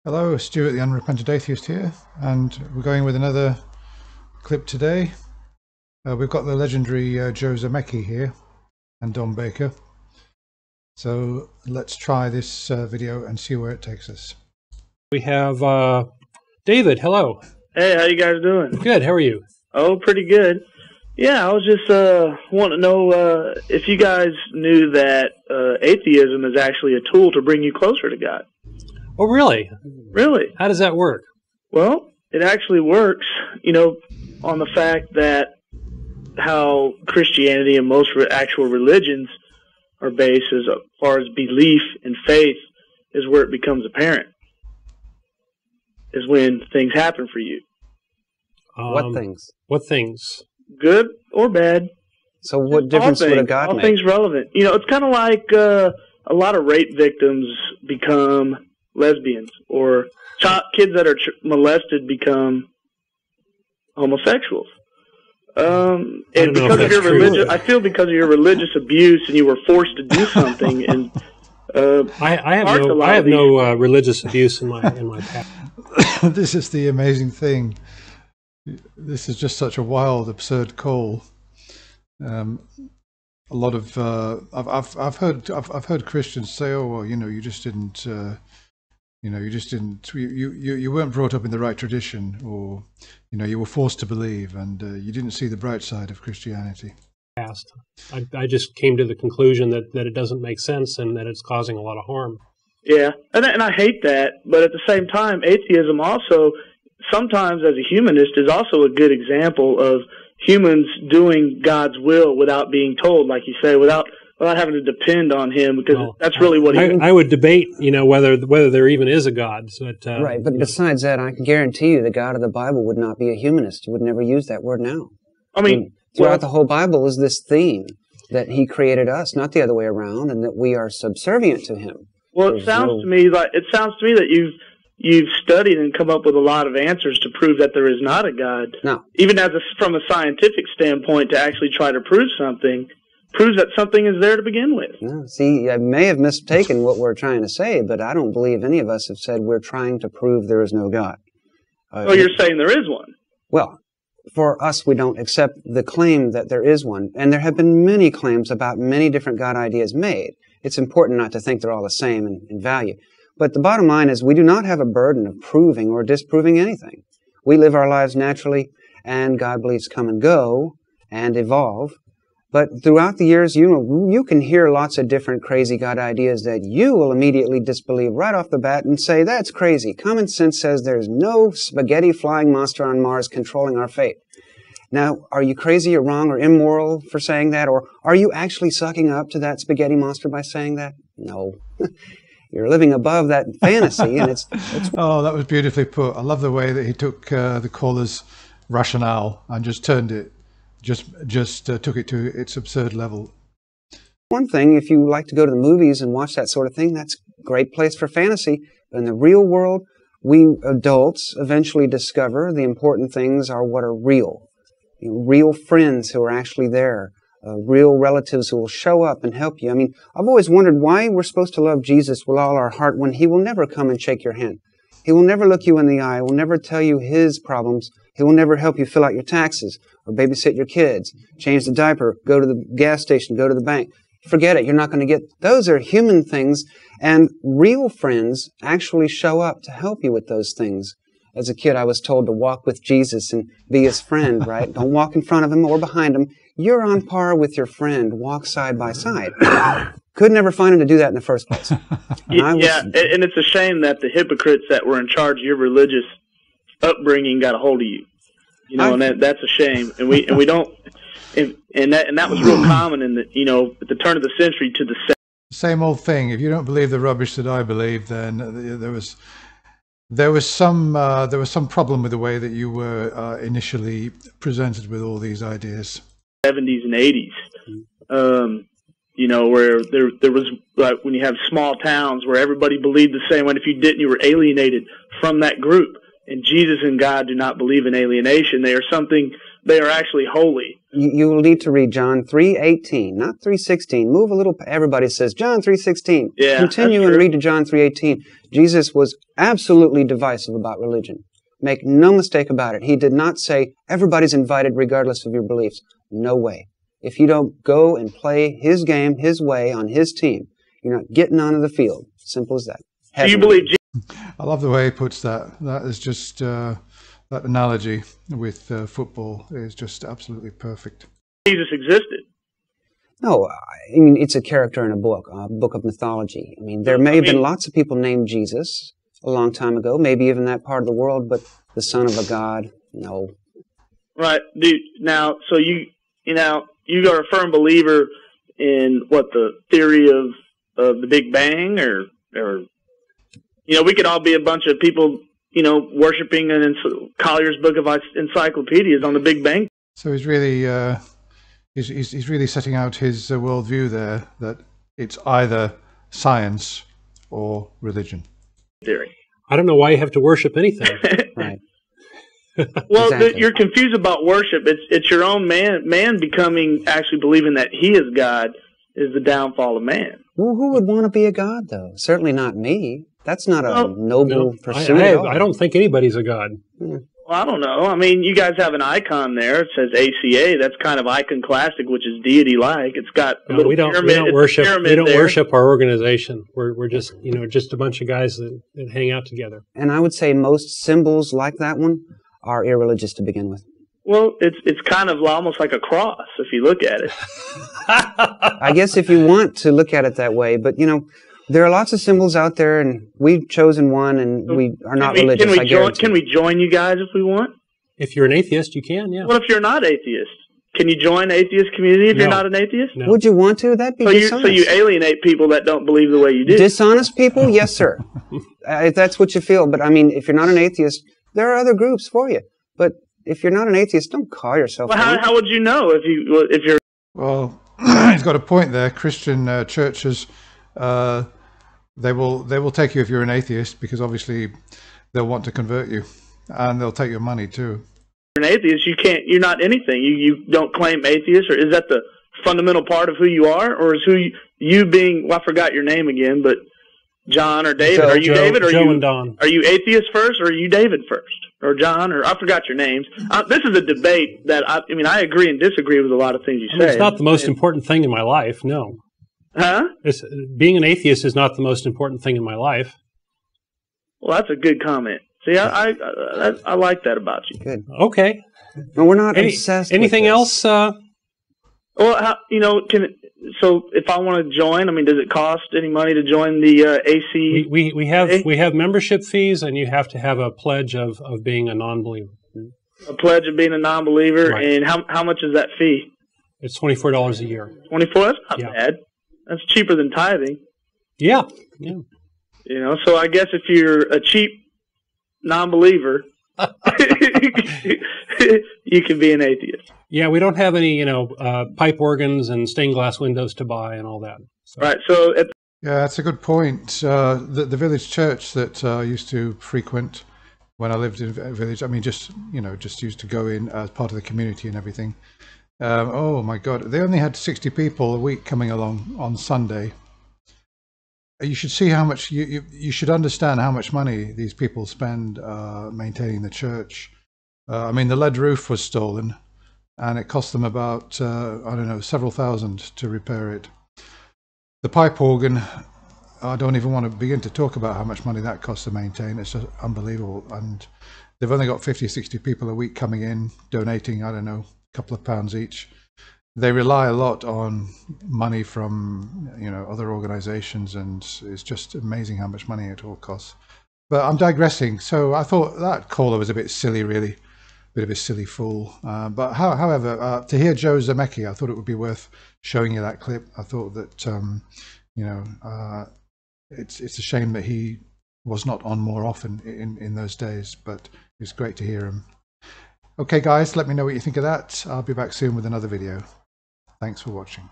Hello, Stuart, the unrepentant atheist here, and we're going with another clip today. We've got the legendary Joe Zamecki here and Don Baker. So let's try this video and see where it takes us. We have David. Hello. Hey, how you guys doing? Good. How are you? Oh, pretty good. Yeah, I was just wanting to know if you guys knew that atheism is actually a tool to bring you closer to God. Oh, really? Really? How does that work? Well, it actually works, on the fact that how Christianity and most actual religions are based as far as belief and faith is where it becomes apparent, is when things happen for you. What things? What things? Good or bad. So what difference would a God all make? All things relevant. It's kind of like a lot of rape victims become lesbians, or kids that are molested become homosexuals. And because of your religious, I feel because of your religious abuse, and you were forced to do something. And I have no religious abuse in my past. This is the amazing thing. This is just such a wild, absurd call. A lot of I've heard Christians say, "Oh, well, you just didn't." You weren't brought up in the right tradition, or you were forced to believe, and you didn't see the bright side of Christianity. I just came to the conclusion that it doesn't make sense and that it's causing a lot of harm. Yeah, and I hate that, but at the same time, atheism also, sometimes as a humanist, is also a good example of humans doing God's will without being told, like you say, without having to depend on Him, because that's really what I would debate, whether there even is a God. But, right, but besides that, I can guarantee you the God of the Bible would not be a humanist. He would never use that word now. I mean, throughout the whole Bible is this theme that He created us, not the other way around, and that we are subservient to Him. Well, it sounds to me that you've studied and come up with a lot of answers to prove that there is not a God. No. Even from a scientific standpoint, to actually try to prove something proves that something is there to begin with. No, see, I may have mistaken what we're trying to say, but I don't believe any of us have said we're trying to prove there is no God. You're saying there is one. Well, for us, we don't accept the claim that there is one, and there have been many claims about many different God ideas made. It's important not to think they're all the same in value. But the bottom line is we do not have a burden of proving or disproving anything. We live our lives naturally, and God beliefs come and go and evolve. But throughout the years, you can hear lots of different crazy God ideas that you will immediately disbelieve right off the bat and say, that's crazy. Common sense says there's no spaghetti flying monster on Mars controlling our fate. Now, are you crazy or wrong or immoral for saying that? Or are you actually sucking up to that spaghetti monster by saying that? No. You're living above that fantasy, and it's Oh, that was beautifully put. I love the way that he took the caller's rationale and just turned it, just took it to its absurd level. One thing, if you like to go to the movies and watch that sort of thing, that's a great place for fantasy. But in the real world, we adults eventually discover the important things are what are real. Real friends who are actually there. Real relatives who will show up and help you. I mean, I've always wondered why we're supposed to love Jesus with all our heart when He will never come and shake your hand. He will never look you in the eye. He will never tell you His problems. He will never help you fill out your taxes or babysit your kids, change the diaper, go to the gas station, go to the bank. Forget it. You're not going to get... Those are human things, and real friends actually show up to help you with those things. As a kid, I was told to walk with Jesus and be His friend, right? Don't walk in front of Him or behind Him. You're on par with your friend. Walk side by side. Could never find Him to do that in the first place. And it's a shame that the hypocrites that were in charge of your religious upbringing got a hold of you. And that's a shame. And we don't. And that was real common in at the turn of the century to the same old thing. If you don't believe the rubbish that I believe, then there was some problem with the way that you were initially presented with all these ideas. 70s and 80s, where there was, like, when you have small towns where everybody believed the same way. If you didn't, you were alienated from that group. And Jesus and God do not believe in alienation. They are actually holy. You will need to read John 3:18, not 3:16. Move a little. Everybody says John 3:16. Yeah, Continue that's and true. read to John 3:18. Jesus was absolutely divisive about religion. Make no mistake about it. He did not say everybody's invited regardless of your beliefs. No way. If you don't go and play his game, his way, on his team, you're not getting onto the field. Simple as that. Do you believe I love the way he puts that. That is just, that analogy with football is just absolutely perfect. Jesus existed? No, I mean, it's a character in a book of mythology. I mean, there may have been lots of people named Jesus a long time ago, maybe even that part of the world, but the son of a god, no. Right, dude. Now, so you are a firm believer in what, the theory of the Big Bang, or we could all be a bunch of people, worshiping Collier's Book of Encyclopedias on the Big Bang. So he's really, he's really setting out his worldview there, that it's either science or religion. Theory. I don't know why you have to worship anything. Right. Well, Exactly. you're confused about worship. It's your own man becoming, actually believing that he is God is the downfall of man. Well, who would want to be a god, though? Certainly not me. That's not a noble pursuit at all. I don't think anybody's a god. Well, I don't know. I mean, you guys have an icon there. It says ACA. That's kind of iconoclastic, which is deity-like. It's got a little pyramid. We don't worship. Pyramid We don't there. worship our organization. We're just just a bunch of guys that hang out together. And I would say most symbols like that one are irreligious to begin with. Well, it's kind of almost like a cross if you look at it. I guess if you want to look at it that way, but there are lots of symbols out there, and we've chosen one, and we are not religious. I guarantee. Can we join you guys if we want? If you're an atheist, you can. Yeah. What if you're not atheist? Can you join the atheist community if you're not an atheist? No. Would you want to? That'd be So dishonest. you alienate people that don't believe the way you do. Dishonest people? Yes, sir. If that's what you feel. But I mean, if you're not an atheist, there are other groups for you. But if you're not an atheist, don't call yourself Well, one. how would you know if you're? Well, he's got a point there. Christian churches, they will take you if you're an atheist, because obviously they'll want to convert you, and they'll take your money too. An atheist, you're not anything. You don't claim atheist, or is that the fundamental part of who you are, or is you being? Well, I forgot your name again, but John or David? Are you David? Or Joe and Don. Are you atheist first, or are you David first, or John? Or I forgot your names. This is a debate that I mean I agree and disagree with a lot of things you say. It's not the most important thing in my life. No. Huh? Being an atheist is not the most important thing in my life. Well, that's a good comment. See, I like that about you. Good. Okay. No, we're not obsessed. Anything with this. else? Well, so if I want to join, I mean, does it cost any money to join the AC? We have membership fees, and you have to have a pledge of being a non-believer. A pledge of being a non-believer, Right. and how much is that fee? It's $24 a year. 24. That's not Yeah. bad. That's cheaper than tithing. Yeah. So I guess if you're a cheap non-believer, you can be an atheist. Yeah, we don't have any, pipe organs and stained glass windows to buy and all that. So. Right. So Yeah, that's a good point. The village church that I used to frequent when I lived in a village, I mean, just used to go in as part of the community and everything. Oh my God, they only had 60 people a week coming along on Sunday. You should see how much, you should understand how much money these people spend maintaining the church. I mean, the lead roof was stolen, and it cost them about, I don't know, several thousand to repair it. The pipe organ, I don't even want to begin to talk about how much money that costs to maintain. It's just unbelievable. And they've only got 50, 60 people a week coming in, donating, I don't know, a couple of pounds each. They rely a lot on money from, other organizations, and it's just amazing how much money it all costs. But I'm digressing. So I thought that caller was a bit silly, really. Bit of a silly fool. But however, to hear Joe Zamecki, I thought it would be worth showing you that clip. I thought that, it's a shame that he was not on more often in those days, but it's great to hear him. Okay, guys, let me know what you think of that. I'll be back soon with another video. Thanks for watching.